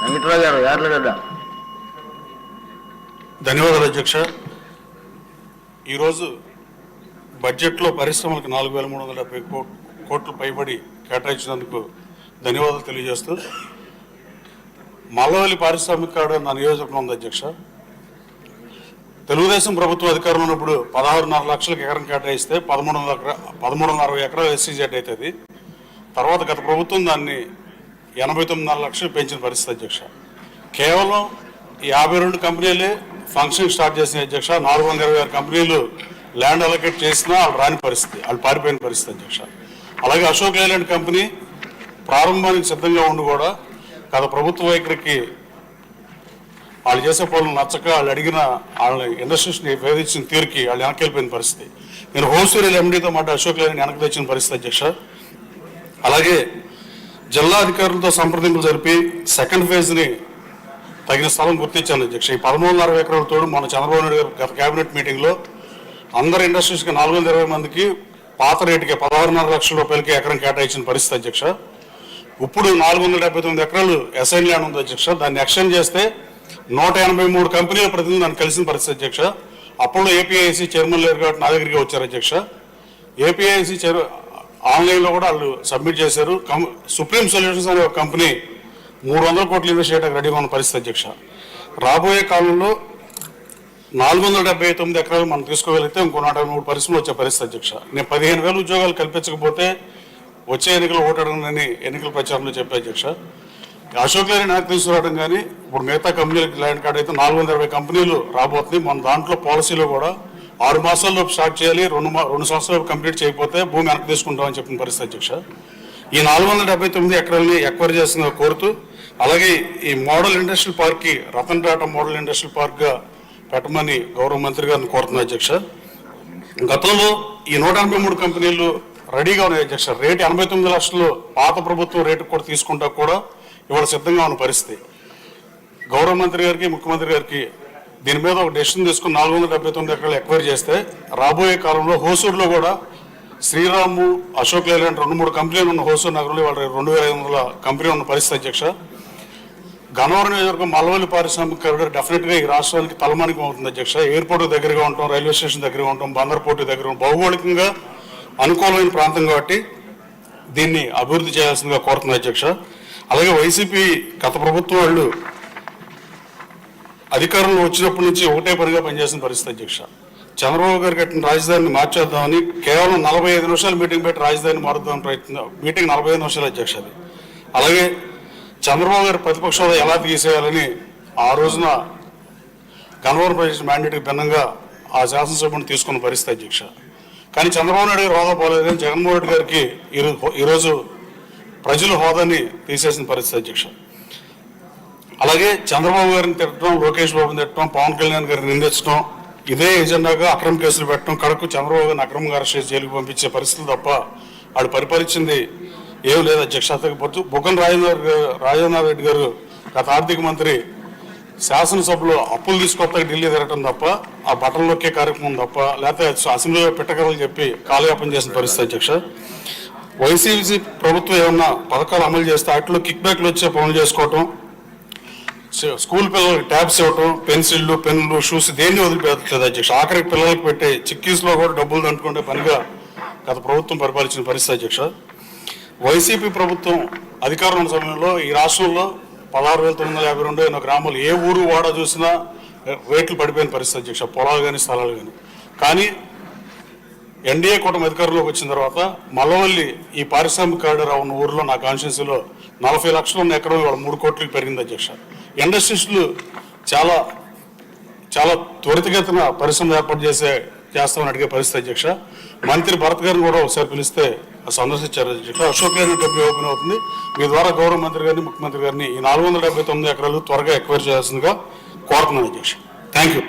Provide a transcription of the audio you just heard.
వెంకటరావు గారు యార్లగడ్డ. ధన్యవాదాలు అధ్యక్ష. ఈరోజు బడ్జెట్లో పరిశ్రమలకు 4,370 కోట్లు పైబడి కేటాయించినందుకు ధన్యవాదాలు తెలియజేస్తూ, మల్లవల్లి పారిశ్రామిక నా నియోజకవర్గం ఉంది అధ్యక్ష. తెలుగుదేశం ప్రభుత్వం అధికారంలో ఉన్నప్పుడు 16.5 లక్షలకు ఎకరం కేటాయిస్తే 1360 ఎకరాలు ఎస్సీజెడ్ అవుతుంది. తర్వాత గత ప్రభుత్వం దాన్ని 89.5 లక్షలు పెంచిన పరిస్థితి అధ్యక్ష. కేవలం 52 కంపెనీలే ఫంక్షన్ స్టార్ట్ చేసిన అధ్యక్ష. 426 కంపెనీలు ల్యాండ్ అలొకేట్ చేసినా వాళ్ళు రాని పరిస్థితి, వాళ్ళు పారిపోయిన పరిస్థితి అధ్యక్ష. అలాగే అశోక్ లేలాండ్ కంపెనీ ప్రారంభానికి సిద్ధంగా ఉండి కూడా గత ప్రభుత్వ వైఖరికి వాళ్ళు చేసే పనులు నచ్చక వాళ్ళు అడిగిన వాళ్ళ ఇండస్ట్రీస్ని వేధించిన తీరుకి వాళ్ళు వెనక్కి వెళ్ళిపోయిన పరిస్థితి. నేను హోల్సేల్ ఎండీతో మాట అశోక్ లేలాండ్ వెనక్కి తెచ్చిన పరిస్థితి అధ్యక్ష. అలాగే జిల్లా అధికారులతో సంప్రదింపులు జరిపి సెకండ్ ఫేజ్ని తగిన స్థలం గుర్తించాను అధ్యక్ష. ఈ 13.5 ఎకరాల తోడు మన చంద్రబాబు నాయుడు గారు గత కేబినెట్ మీటింగ్లో అందరు ఇండస్ట్రీస్కి 420 మందికి పాత రేటుకి 16.5 లక్షల రూపాయలకి ఎకరం కేటాయించిన పరిస్థితి అధ్యక్ష. ఇప్పుడు 479 ఎకరాలు అసైన్ ల్యాండ్ ఉంది అధ్యక్ష. దాన్ని ఎక్స్టెండ్ చేస్తే 183 కంపెనీల ప్రతినిధులు నన్ను కలిసిన పరిస్థితి అధ్యక్ష. అప్పుడు ఏపీఐసి చైర్మన్ లేరు కాబట్టి నా దగ్గరికి వచ్చారు అధ్యక్ష. ఏపీఐసి ఆన్లైన్లో కూడా వాళ్ళు సబ్మిట్ చేశారు. సుప్రీం సొల్యూషన్స్ అనే ఒక కంపెనీ 300 కోట్లు ఇన్వెస్ట్ చేయడానికి రెడీగా ఉన్న పరిస్థితి అధ్యక్ష. రాబోయే కాలంలో 479 ఎకరాలు మనం తీసుకోగలిగితే ఇంకో 103 పరిశ్రమలు వచ్చే పరిస్థితి అధ్యక్ష. నేను 15,000 ఉద్యోగాలు కల్పించకపోతే వచ్చే ఎన్నికలు ఓటడనని ఎన్నికల ప్రచారంలో చెప్పే అధ్యక్ష. అశోక్ లేలాండ్ నాకు తీసుకురావడం కానీ ఇప్పుడు మిగతా కంపెనీలకు ల్యాండ్ కార్డ్ అయితే 420 కంపెనీలు రాబోతుంది. మన దాంట్లో పాలసీలో కూడా 6 మాసాల్లో స్టార్ట్ చేయాలి, 2 సంవత్సరాలు కంప్లీట్ చేయకపోతే భూమి వెనక్కి తీసుకుంటామని చెప్పిన పరిస్థితి అధ్యక్ష. ఈ 479 ఎకరాలని ఎక్వైర్ చేసిన కోరుతూ, అలాగే ఈ మోడల్ ఇండస్ట్రియల్ పార్క్కి రతన్ టాటా మోడల్ ఇండస్ట్రియల్ పార్క్గా పెట్టమని గౌరవ మంత్రి గారిని కోరుతున్నారు అధ్యక్ష. గతంలో ఈ 183 కంపెనీలు రెడీగా ఉన్నాయి అధ్యక్ష. రేటు 89 లక్షలు పాత ప్రభుత్వం రేటు కూడా తీసుకుంటా కూడా ఇవాళ సిద్ధంగా ఉన్న పరిస్థితి. గౌరవ మంత్రి గారికి ముఖ్యమంత్రి గారికి దీని మీద ఒక డెసిషన్ తీసుకుని 479 ఎకరాలు ఎక్వైర్ చేస్తే రాబోయే కాలంలో హోసూరులో కూడా శ్రీరాము, అశోక్ లేలాండ్ 2-3 కంపెనీలు ఉన్న హోసూరు నగరంలో వాళ్ళ 2,500 కంపెనీ ఉన్న పరిస్థితి అధ్యక్ష. గన్నవరం నియోజకవర్గం మల్లవల్లి పారిశ్రామిక కారిడార్ డెఫినెట్గా ఈ రాష్ట్రానికి తలమానికం అవుతుంది అధ్యక్ష. ఎయిర్పోర్ట్ దగ్గరగా ఉంటాం, రైల్వే స్టేషన్ దగ్గరగా ఉంటాం, బందర్ పోర్టు దగ్గర ఉంటాం, భౌగోళికంగా అనుకూలమైన ప్రాంతం కాబట్టి దీన్ని అభివృద్ధి చేయాల్సిందిగా కోరుతుంది అధ్యక్ష. అలాగే వైసీపీ గత ప్రభుత్వం వాళ్ళు అధికారంలో వచ్చినప్పటి నుంచి ఒకటే పనిగా పనిచేసిన పరిస్థితి అధ్యక్ష. చంద్రబాబు గారు కట్టిన రాజధానిని మార్చేద్దామని కేవలం 45 నిమిషాలు మీటింగ్ పెట్టి రాజధానిని మారుద్దామని ప్రయత్నం. మీటింగ్ 45 నిమిషాలు అధ్యక్ష అది. అలాగే చంద్రబాబు గారు ప్రతిపక్ష హోదా ఎలా తీసేయాలని ఆ రోజున గన్నవరం ప్రజల మ్యాండేట్కి భిన్నంగా ఆ శాసనసభను తీసుకున్న పరిస్థితి అధ్యక్ష. కానీ చంద్రబాబు నాయుడు గారు హోదా పోలేదని జగన్మోహన్ రెడ్డి గారికి ఈరోజు ప్రజలు హోదాని తీసేసిన పరిస్థితి అధ్యక్ష. అలాగే చంద్రబాబు గారిని తిట్టడం, లోకేష్ బాబుని తిట్టడం, పవన్ కళ్యాణ్ గారిని నిందించడం, ఇదే ఎజెండాగా అక్రమ కేసులు పెట్టడం, కడకు చంద్రబాబు గారిని అక్రమంగా అరెస్ట్ చేసి జైలుకు పంపించే పరిస్థితులు తప్ప వాళ్ళు పరిపాలించింది ఏం లేదు అధ్యక్ష. బుగ్గన రాజేంద్ర రెడ్డి గారు గత ఆర్థిక మంత్రి శాసనసభలో అప్పులు తీసుకొస్తాక ఢిల్లీ తిరగటం తప్ప, ఆ బట్టలు నొక్కే కార్యక్రమం తప్ప, లేకపోతే అసెంబ్లీలో పెట్టకరలు చెప్పి కాలయాపన చేసిన పరిస్థితి అధ్యక్ష. వైసీపీ ప్రభుత్వం ఏమన్నా పథకాలు అమలు చేస్తే వాటిలో కిక్ బ్యాక్లు వచ్చే పనులు చేసుకోవటం, స్కూల్ పిల్లలకి ట్యాబ్స్ ఇవ్వటం, పెన్సిళ్ళు, పెన్నులు, షూస్ దేన్ని వదిలిపెట్టలేదు అధ్యక్ష. ఆఖరికి పిల్లలకి పెట్టే చిక్కీస్లో కూడా డబ్బులు దంటుకుంటే పనిగా గత ప్రభుత్వం పరిపాలించిన పరిస్థితి అధ్యక్ష. వైసీపీ ప్రభుత్వం అధికారం ఉన్న సమయంలో ఈ రాష్ట్రంలో 16,952 ఎన్నో గ్రామాలు ఏ ఊరు వాడ చూసినా రేట్లు పడిపోయిన పరిస్థితి అధ్యక్ష, పొలాలు కానీ స్థలాలు కానీ. కానీ ఎన్డీఏ కూటమి అధికారంలోకి వచ్చిన తర్వాత మల్లవల్లి ఈ పారిశ్రామిక కారిడార్ ఉన్న ఊరిలో నా కాన్స్టిట్యున్సీలో 40 లక్షలు ఉన్న ఎకరం ఇవాళ 3 కోట్లకి పెరిగింది అధ్యక్ష. ఇండస్ట్రీస్లు చాలా చాలా త్వరితగతిన పరిశ్రమ ఏర్పాటు చేస్తామని అడిగే పరిస్థితి అధ్యక్ష. మంత్రి భరత్ గారిని కూడా ఒకసారి పిలిస్తే సందర్శించారు అధ్యక్ష. అశోక్ లేలాండ్ కంపెనీ ఓపెన్ అవుతుంది. మీ ద్వారా గౌరవ మంత్రి గారిని, ముఖ్యమంత్రి గారిని ఈ 479 ఎకరాలు త్వరగా ఎక్వైర్ చేయాల్సిందిగా కోరుతున్నాను అధ్యక్ష. Thank you.